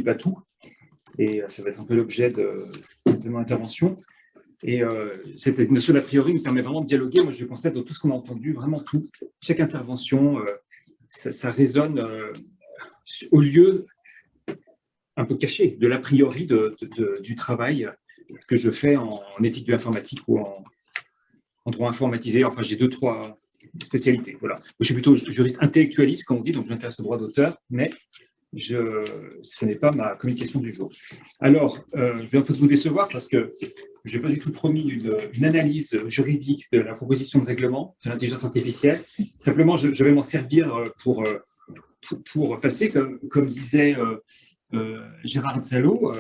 participe à tout. Et ça va être un peu l'objet de mon intervention. Et cette notion d'a priori me permet vraiment de dialoguer. Moi, je constate dans tout ce qu'on a entendu, vraiment tout, chaque intervention, ça résonne au lieu un peu caché de l'a priori du travail que je fais en éthique de l'informatique ou en droit informatisé. Enfin, j'ai 2-3 spécialités. Voilà. Je suis plutôt juriste intellectualiste, comme on dit, donc je m'intéresse au droit d'auteur, mais ce n'est pas ma communication du jour. Alors, je vais un peu vous décevoir parce que je n'ai pas du tout promis une analyse juridique de la proposition de règlement de l'intelligence artificielle. Simplement, je vais m'en servir pour passer, comme disait Gérard Zallo,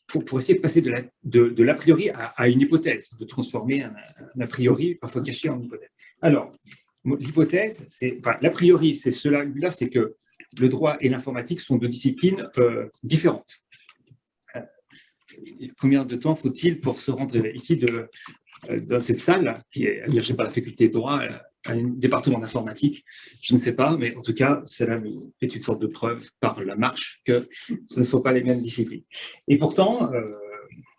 pour essayer de passer de l'a priori à une hypothèse, de transformer un a priori parfois caché en hypothèse. Alors, l'hypothèse, l'a priori, c'est cela, c'est que le droit et l'informatique sont deux disciplines différentes. Combien de temps faut-il pour se rendre ici dans cette salle qui est aménagée par la faculté de droit à un département d'informatique? Je ne sais pas, mais en tout cas, cela est une sorte de preuve par la marche que ce ne sont pas les mêmes disciplines. Et pourtant,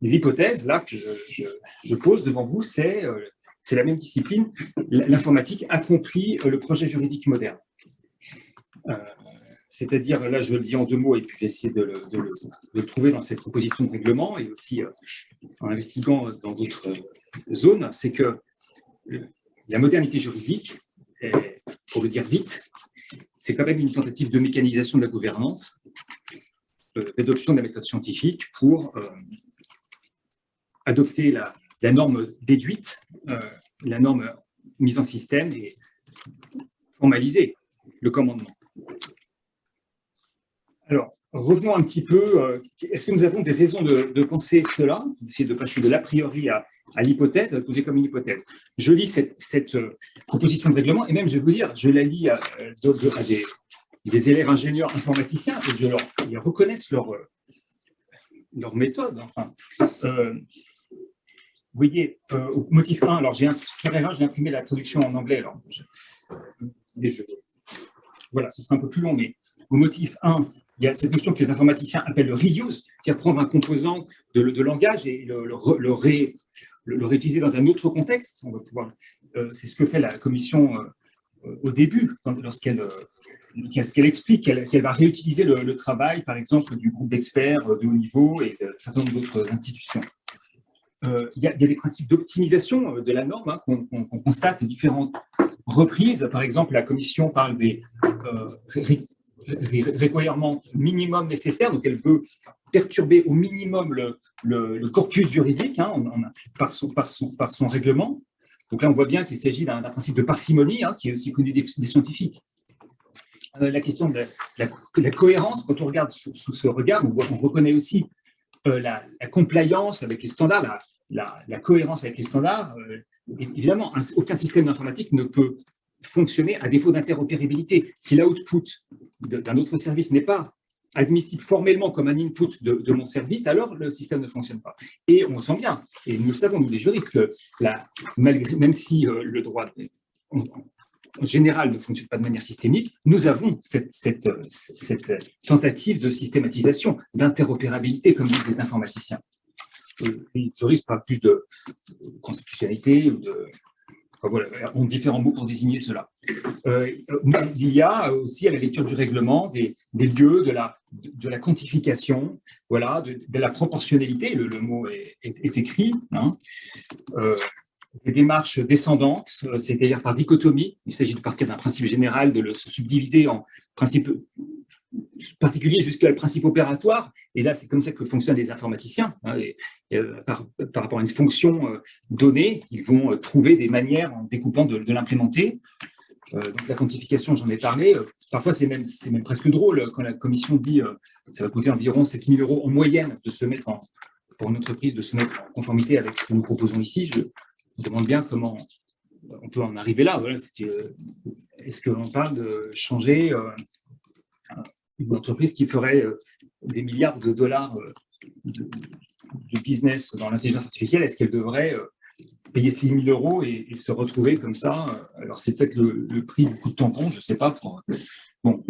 l'hypothèse là que je pose devant vous, c'est la même discipline. L'informatique accomplit le projet juridique moderne. C'est-à-dire, là, je le dis en 2 mots et puis j'ai essayé de le trouver dans cette proposition de règlement et aussi en investiguant dans d'autres zones, c'est que la modernité juridique, pour le dire vite, c'est quand même une tentative de mécanisation de la gouvernance, d'adoption de la méthode scientifique pour adopter la norme déduite, la norme mise en système et formaliser le commandement. Alors, revenons un petit peu. Est-ce que nous avons des raisons de penser cela, d'essayer de passer de l'a priori à l'hypothèse, à poser comme une hypothèse? Je lis cette proposition de règlement, et même, je vais vous dire, je la lis à des élèves ingénieurs informaticiens, et ils reconnaissent leur méthode. Enfin, vous voyez, au motif 1, alors j'ai imprimé la traduction en anglais, alors voilà, ce sera un peu plus long, mais au motif 1, il y a cette notion que les informaticiens appellent le reuse, c'est-à-dire prendre un composant de langage et le réutiliser dans un autre contexte. On va pouvoir, c'est ce que fait la commission au début, lorsqu'elle explique qu'elle va réutiliser le travail, par exemple, du groupe d'experts de haut niveau et de certains d'autres institutions. Il y a des principes d'optimisation de la norme hein, qu'on constate à différentes reprises. Par exemple, la commission parle des requirements minimum nécessaires, donc elle veut perturber au minimum le corpus juridique hein, par son règlement. Donc là, on voit bien qu'il s'agit d'un principe de parcimonie hein, qui est aussi connu des scientifiques. La question de la cohérence, quand on regarde sous ce regard, on reconnaît aussi la compliance avec les standards, la cohérence avec les standards. Évidemment, aucun système d'informatique ne peut fonctionner à défaut d'interopérabilité. Si l'output d'un autre service n'est pas admissible formellement comme un input de mon service, alors le système ne fonctionne pas. Et on sent bien, et nous le savons, nous les juristes, que même si le droit en général ne fonctionne pas de manière systémique, nous avons cette tentative de systématisation, d'interopérabilité, comme disent les informaticiens. Les juristes parlent plus de constitutionnalité ou de... Enfin, voilà, ont différents mots pour désigner cela. Il y a aussi à la lecture du règlement des lieux de la quantification, voilà, de la proportionnalité, le mot est écrit, hein, des démarches descendantes, c'est-à-dire par dichotomie. Il s'agit de partir d'un principe général, de le subdiviser en principes particuliers jusqu'à le principe opératoire. Et là, c'est comme ça que fonctionnent les informaticiens. Hein, par rapport à une fonction donnée, ils vont trouver des manières, en découpant, de l'implémenter. Donc la quantification, j'en ai parlé. Parfois, c'est même presque drôle quand la commission dit ça va coûter environ 7 000 € en moyenne de se mettre pour une entreprise de se mettre en conformité avec ce que nous proposons ici. Je me demande bien comment on peut en arriver là. Voilà, est-ce qu'on parle de changer une entreprise qui ferait des milliards de dollars de business dans l'intelligence artificielle, est-ce qu'elle devrait payer 6 000 € et se retrouver comme ça? Alors, c'est peut-être le prix du coup de tampon, je ne sais pas, pour Bon,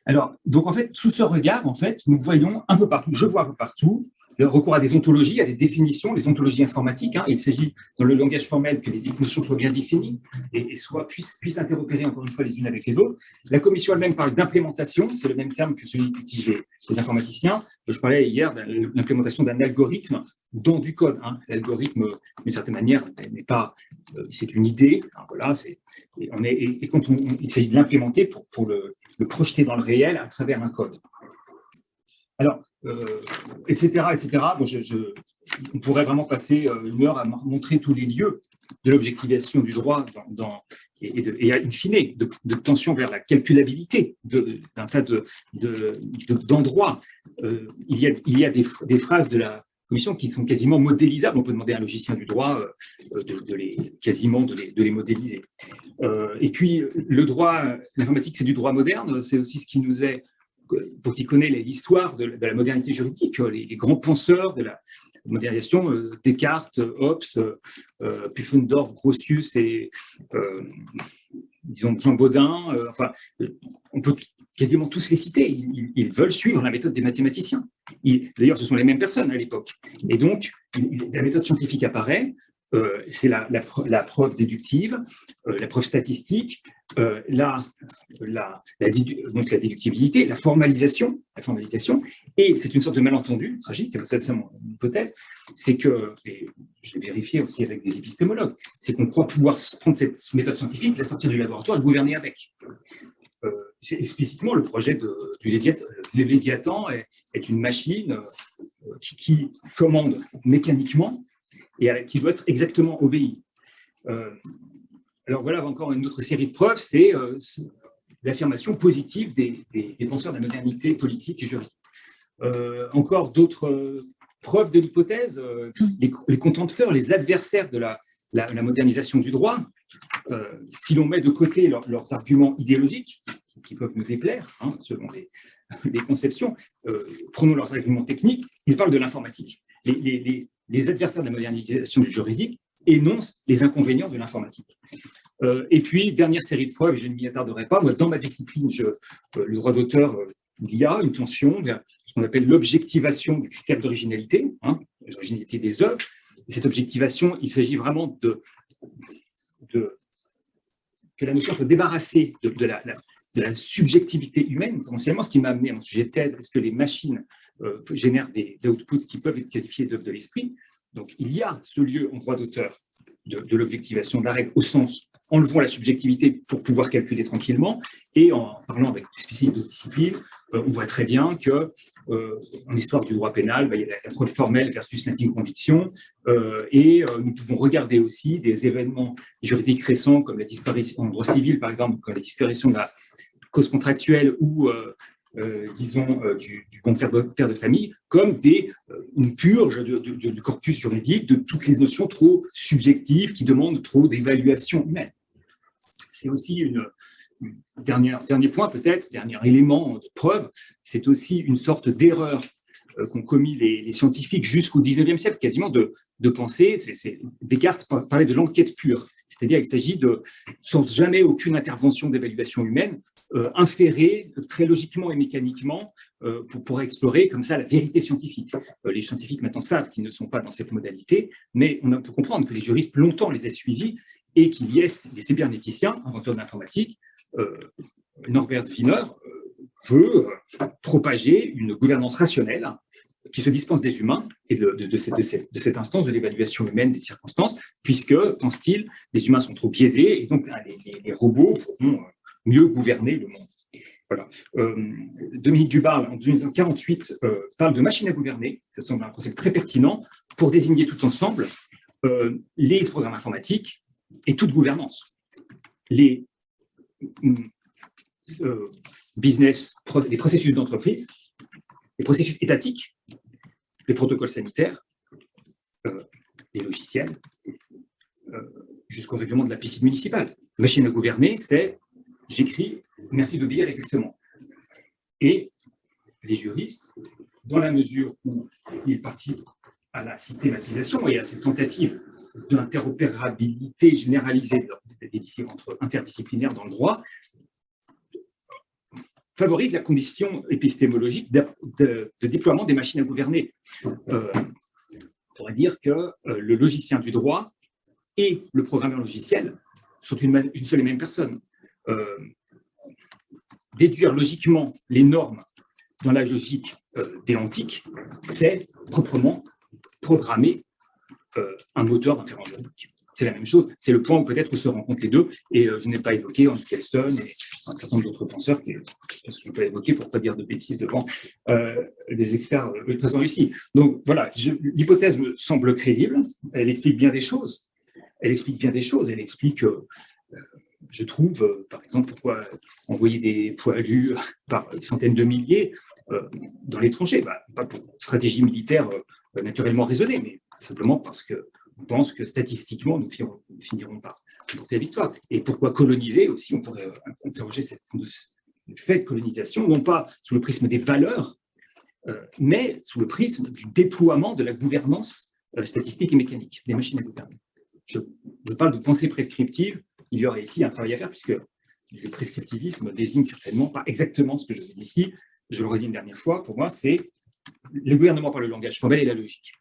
alors, donc en fait, sous ce regard, en fait, nous voyons un peu partout, je vois un peu partout, le recours à des ontologies, à des définitions, les ontologies informatiques. Il s'agit, dans le langage formel, que les notions soient bien définies et puissent interopérer encore une fois les unes avec les autres. La commission elle-même parle d'implémentation, c'est le même terme que celui qu'utilisent les informaticiens. Je parlais hier de l'implémentation d'un algorithme dans du code. L'algorithme, d'une certaine manière, n'est pas, c'est une idée. Voilà, et quand il s'agit de l'implémenter pour le projeter dans le réel à travers un code. Alors, etc. Bon, on pourrait vraiment passer une heure à montrer tous les lieux de l'objectivation du droit et in fine, de tension vers la calculabilité d'un tas d'endroits. Il y a des phrases de la commission qui sont quasiment modélisables. On peut demander à un logicien du droit de les modéliser. Et puis, le droit, l'informatique, c'est du droit moderne. C'est aussi ce qui nous est, pour qui connaît l'histoire de la modernité juridique, les grands penseurs de la modernisation, Descartes, Hobbes, Pufendorf, Grotius et disons Jean Bodin, on peut quasiment tous les citer. Ils veulent suivre la méthode des mathématiciens. D'ailleurs, ce sont les mêmes personnes à l'époque. Et donc, la méthode scientifique apparaît, c'est la preuve déductive, la preuve statistique, donc la déductibilité, la formalisation, et c'est une sorte de malentendu tragique, c'est mon hypothèse, c'est que, et je l'ai vérifié aussi avec des épistémologues, c'est qu'on croit pouvoir prendre cette méthode scientifique, la sortir du laboratoire et gouverner avec. C'est explicitement le projet du Léviathan est une machine qui commande mécaniquement et qui doit être exactement obéie. Alors voilà encore une autre série de preuves, c'est l'affirmation positive des penseurs de la modernité politique et juridique. Encore d'autres preuves de l'hypothèse, les contempteurs, les adversaires de la modernisation du droit, si l'on met de côté leurs arguments idéologiques, qui peuvent nous déplaire, selon les conceptions, prenons leurs arguments techniques, ils parlent de l'informatique. Les adversaires de la modernisation du juridique énoncent les inconvénients de l'informatique. Et puis, dernière série de preuves, je ne m'y attarderai pas, moi, dans ma discipline, le droit d'auteur, il y a une tension vers ce qu'on appelle l'objectivation du critère d'originalité, l'originalité des œuvres. Et cette objectivation, il s'agit vraiment que la notion soit débarrassée de la subjectivité humaine. Essentiellement, ce qui m'a amené à mon sujet de thèse, est-ce que les machines génèrent des outputs qui peuvent être qualifiés d'œuvres de l'esprit? Donc, il y a ce lieu en droit d'auteur de l'objectivation de la règle au sens enlevons la subjectivité pour pouvoir calculer tranquillement. Et en parlant avec des spécialistes de discipline, on voit très bien que en histoire du droit pénal, il y a la preuve formelle versus l'intime conviction. Et nous pouvons regarder aussi des événements juridiques récents comme la disparition en droit civil, par exemple, comme la disparition de la cause contractuelle ou disons, du bon père de famille, comme une purge du corpus juridique de toutes les notions trop subjectives qui demandent trop d'évaluation humaine. C'est aussi dernier point peut-être, dernier élément de preuve, c'est aussi une sorte d'erreur qu'ont commis les scientifiques jusqu'au 19e siècle, quasiment de penser, Descartes parlait de l'enquête pure, c'est-à-dire qu'il s'agit sans jamais aucune intervention d'évaluation humaine, inférer très logiquement et mécaniquement pour explorer comme ça la vérité scientifique. Les scientifiques maintenant savent qu'ils ne sont pas dans cette modalité, mais on peut comprendre que les juristes longtemps les aient suivis et qu'il y ait des cyberneticiens, inventeurs d'informatique, Norbert Wiener veut propager une gouvernance rationnelle qui se dispense des humains et de cette instance de l'évaluation humaine des circonstances, puisque, pense-t-il, les humains sont trop biaisés et donc les robots pourront mieux gouverner le monde. Voilà. Dominique Dubarle, en 1948, parle de machine à gouverner. Ça semble un concept très pertinent pour désigner tout ensemble les programmes informatiques et toute gouvernance. Les business, les processus d'entreprise, les processus étatiques, les protocoles sanitaires, les logiciels, jusqu'au règlement de la piscine municipale. Machine à gouverner, c'est j'écris, merci d'obéir exactement. Et les juristes, dans la mesure où ils participent à la systématisation et à cette tentative d'interopérabilité généralisée interdisciplinaire dans le droit, favorise la condition épistémologique de déploiement des machines à gouverner. On pourrait dire que le logicien du droit et le programmeur logiciel sont une seule et même personne. Déduire logiquement les normes dans la logique déontique, c'est proprement programmer un moteur d'inférence juridique. C'est la même chose, c'est le point où peut-être se rencontrent les deux, et je n'ai pas évoqué Hans Kelsen et un certain nombre d'autres penseurs, parce que je ne peux pas évoquer pour ne pas dire de bêtises devant des experts présents ici. Donc voilà, l'hypothèse me semble crédible, elle explique bien des choses, elle explique, je trouve, par exemple, pourquoi envoyer des poilus par centaines de milliers dans l'étranger, pas pour stratégie militaire naturellement raisonnée, mais simplement parce que on pense que statistiquement, nous finirons par remporter la victoire. Et pourquoi coloniser aussi? On pourrait interroger le fait de colonisation, non pas sous le prisme des valeurs, mais sous le prisme du déploiement de la gouvernance statistique et mécanique des machines à gouverner. Je parle de pensée prescriptive. Il y aurait ici un travail à faire, puisque le prescriptivisme désigne certainement pas exactement ce que je dis ici. Je le redis une dernière fois, pour moi, c'est le gouvernement par le langage formel et la logique.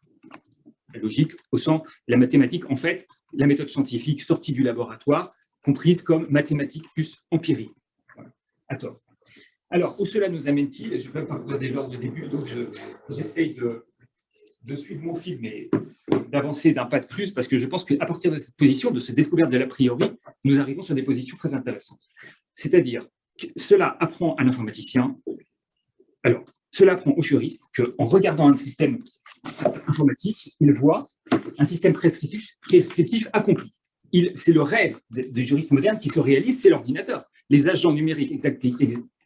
La logique au sens la mathématique, en fait, la méthode scientifique sortie du laboratoire, comprise comme mathématique plus empirie. Voilà, à tort. Alors, où cela nous amène-t-il? Je ne vais pas regarder l'ordre de début, donc j'essaye de suivre mon fil, mais d'avancer d'un pas de plus, parce que je pense qu'à partir de cette position, de cette découverte de l'a priori, nous arrivons sur des positions très intéressantes. C'est-à-dire que cela apprend à l'informaticien, alors, cela apprend au juriste qu'en regardant un système informatique, il voit un système prescriptif accompli. C'est le rêve des juristes modernes qui se réalise, c'est l'ordinateur. Les agents numériques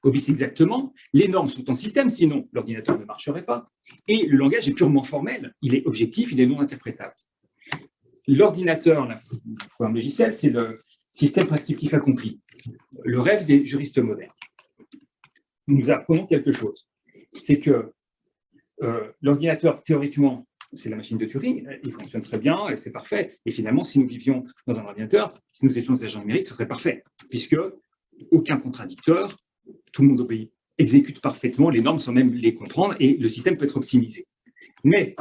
obéissent exactement, les normes sont en système, sinon l'ordinateur ne marcherait pas, et le langage est purement formel, il est objectif, il est non interprétable. L'ordinateur, le programme logiciel, c'est le système prescriptif accompli, le rêve des juristes modernes. Nous apprenons quelque chose, c'est que l'ordinateur, théoriquement, c'est la machine de Turing, il fonctionne très bien, et c'est parfait. Et finalement, si nous vivions dans un ordinateur, si nous étions des agents numériques, ce serait parfait, puisque aucun contradicteur, tout le monde exécute parfaitement les normes sans même les comprendre, et le système peut être optimisé. Mais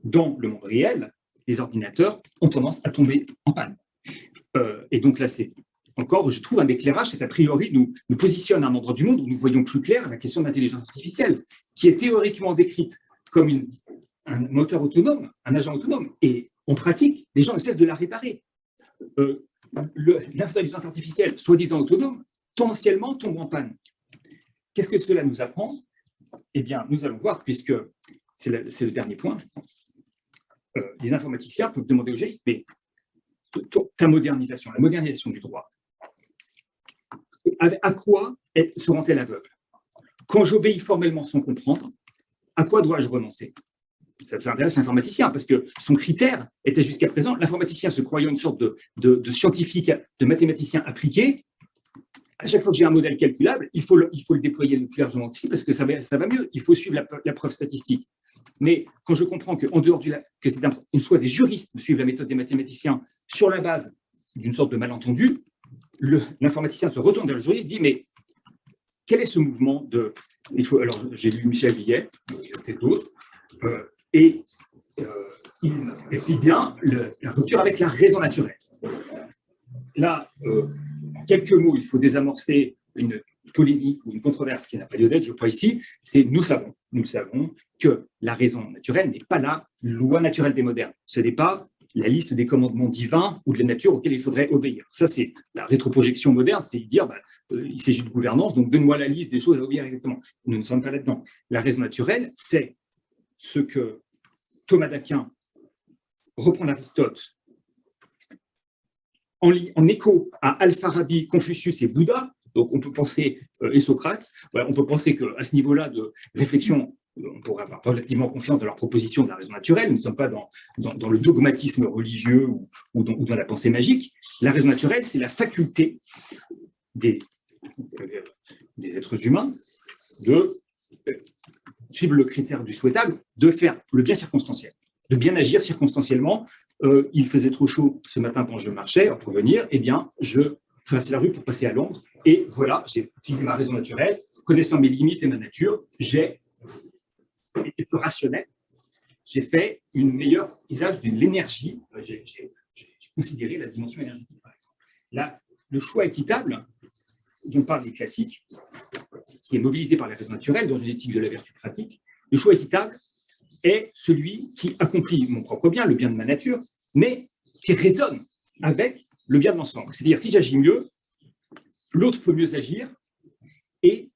dans le monde réel, les ordinateurs ont tendance à tomber en panne. Et donc là, c'est encore, je trouve, un éclairage, c'est a priori nous positionne à un endroit du monde où nous voyons plus clair la question de l'intelligence artificielle, qui est théoriquement décrite comme un moteur autonome, un agent autonome. Et en pratique, les gens ne cessent de la réparer. L'intelligence artificielle, soi-disant autonome, tendanciellement tombe en panne. Qu'est-ce que cela nous apprend? Eh bien, nous allons voir, puisque c'est le dernier point, les informaticiens peuvent demander aux juristes, mais la modernisation du droit, à quoi seront-elles aveugles? Quand j'obéis formellement sans comprendre, à quoi dois-je renoncer? Ça intéresse l'informaticien, parce que son critère était jusqu'à présent, l'informaticien se croyant une sorte de scientifique, de mathématicien appliqué. À chaque fois que j'ai un modèle calculable, il faut le déployer le plus largement possible, parce que ça va mieux, il faut suivre la preuve statistique. Mais quand je comprends qu'en dehors que c'est un choix des juristes de suivre la méthode des mathématiciens sur la base d'une sorte de malentendu, l'informaticien se retourne vers le juriste et dit, mais quel est ce mouvement de... Alors, j'ai lu Michel Villet, peut-être d'autres, et il explique bien la rupture avec la raison naturelle. Là, en quelques mots, il faut désamorcer une polémique ou une controverse qui n'a pas lieu d'être, je crois ici, c'est nous savons que la raison naturelle n'est pas la loi naturelle des modernes. Ce n'est pas la liste des commandements divins ou de la nature auxquels il faudrait obéir. Ça, c'est la rétroprojection moderne, c'est dire, il s'agit de gouvernance, donc donne-moi la liste des choses à obéir exactement. Nous ne sommes pas là-dedans. La raison naturelle, c'est ce que Thomas d'Aquin reprend d'Aristote en écho à Al-Farabi, Confucius et Bouddha. Donc on peut penser, et Socrate, on peut penser qu'à ce niveau-là de réflexion, on pourrait avoir relativement confiance dans leur proposition de la raison naturelle. Nous ne sommes pas dans le dogmatisme religieux ou dans la pensée magique. La raison naturelle, c'est la faculté des êtres humains de suivre le critère du souhaitable, de faire le bien circonstanciel, de bien agir circonstanciellement. Il faisait trop chaud ce matin quand je marchais pour venir, eh bien, je traversais la rue pour passer à Londres, et voilà, j'ai utilisé ma raison naturelle. connaissant mes limites et ma nature, j'ai été plus rationnel. J'ai fait un meilleur usage de l'énergie. J'ai considéré la dimension énergétique, par exemple. Là, le choix équitable, dont parlent les classiques, qui est mobilisé par les raisons naturelles dans une éthique de la vertu pratique, le choix équitable est celui qui accomplit mon propre bien, le bien de ma nature, mais qui résonne avec le bien de l'ensemble. C'est-à-dire, si j'agis mieux, l'autre peut mieux agir, et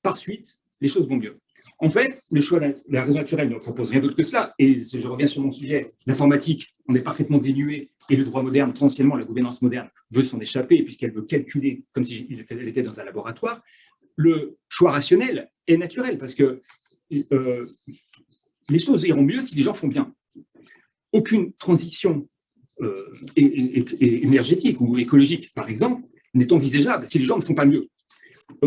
par suite, les choses vont mieux. En fait, le choix de la raison naturelle ne propose rien d'autre que cela, et je reviens sur mon sujet, l'informatique, on est parfaitement dénué, et le droit moderne, potentiellement la gouvernance moderne, veut s'en échapper, puisqu'elle veut calculer comme si elle était dans un laboratoire. Le choix rationnel est naturel, parce que les choses iront mieux si les gens font bien. Aucune transition énergétique ou écologique, par exemple, n'est envisageable si les gens ne font pas mieux.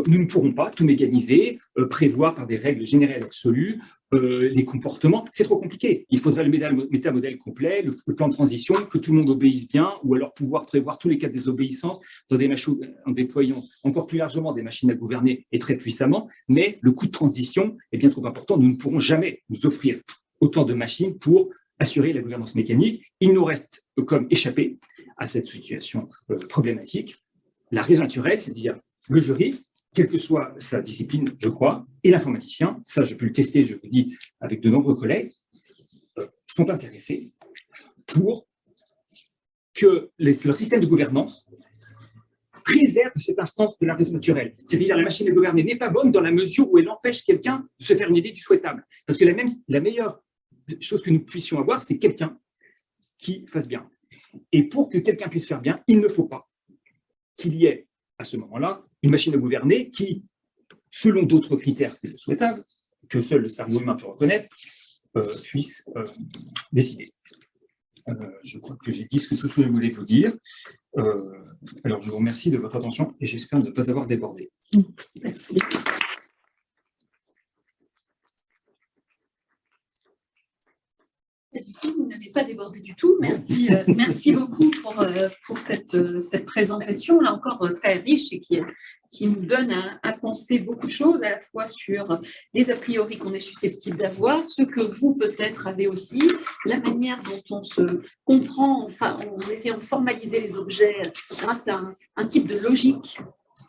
Nous ne pourrons pas tout mécaniser, prévoir par des règles générales absolues les comportements. C'est trop compliqué. Il faudrait le métamodèle complet, le plan de transition, que tout le monde obéisse bien, ou alors pouvoir prévoir tous les cas de désobéissance dans des machines, en déployant encore plus largement des machines à gouverner et très puissamment. Mais le coût de transition est bien trop important. Nous ne pourrons jamais nous offrir autant de machines pour assurer la gouvernance mécanique. Il nous reste comme échapper à cette situation problématique la raison naturelle, c'est-à-dire le juriste, quelle que soit sa discipline, je crois, et l'informaticien, ça je peux le tester, je vous dis, avec de nombreux collègues, sont intéressés pour que leur système de gouvernance préserve cette instance de la raison naturelle. C'est-à-dire la machine à gouverner n'est pas bonne dans la mesure où elle empêche quelqu'un de se faire une idée du souhaitable. Parce que la meilleure chose que nous puissions avoir, c'est quelqu'un qui fasse bien. Et pour que quelqu'un puisse faire bien, il ne faut pas qu'il y ait à ce moment-là une machine à gouverner qui, selon d'autres critères que souhaitables, que seul le cerveau humain peut reconnaître, puisse décider. Je crois que j'ai dit tout ce que je voulais vous dire. Alors, je vous remercie de votre attention et j'espère ne pas avoir débordé. Merci. Du coup, vous n'avez pas débordé du tout. Merci, merci beaucoup pour cette présentation, là encore très riche et qui nous donne à penser beaucoup de choses, à la fois sur les a priori qu'on est susceptible d'avoir, ce que vous peut-être avez aussi, la manière dont on se comprend, enfin, en essayant de formaliser les objets grâce à un type de logique.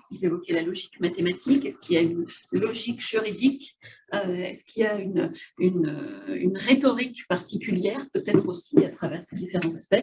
Vous évoquez la logique mathématique. Est-ce qu'il y a une logique juridique? Est-ce qu'il y a une rhétorique particulière, peut-être aussi à travers ces différents aspects?